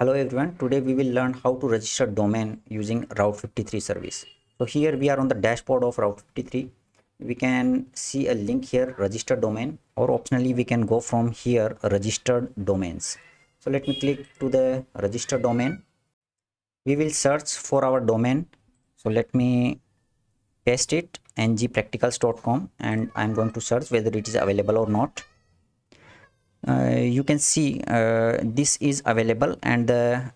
Hello everyone, today we will learn how to register domain using Route 53 service. So here we are on the dashboard of Route 53. We can see a link here, register domain, or optionally we can go from here, registered domains. So let me click to the register domain. We will search for our domain. So let me paste it ngpracticals.com and I'm going to search whether it is available or not. You can see this is available and the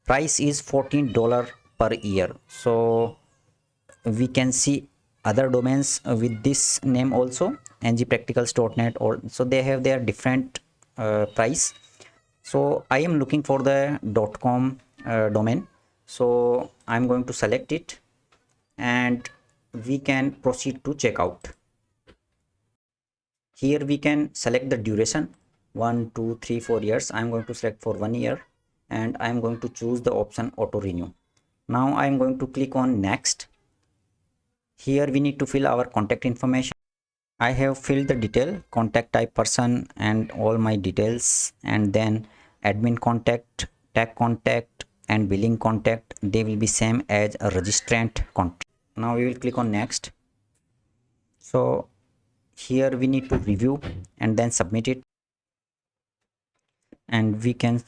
price is $14 per year. So we can see other domains with this name also, ngpracticals.net, or so they have their different price. So I am looking for the .com domain, so I'm going to select it and we can proceed to checkout. Here we can select the duration 1 2 3 4 years. I'm going to select for 1 year and I'm going to choose the option auto renew. Now I'm going to click on next. Here we need to fill our contact information. I have filled the detail, contact type person and all my details, and then admin contact, tag contact and billing contact, they will be same as a registrant contact. Now we will click on next. So here we need to review and then submit it, and we can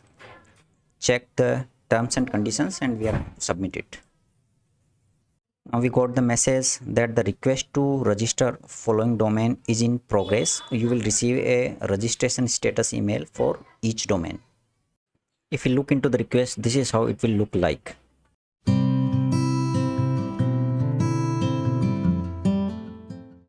check the terms and conditions and we are submit it. Now we got the message that the request to register following domain is in progress. You will receive a registration status email for each domain. If you look into the request, this is how it will look like.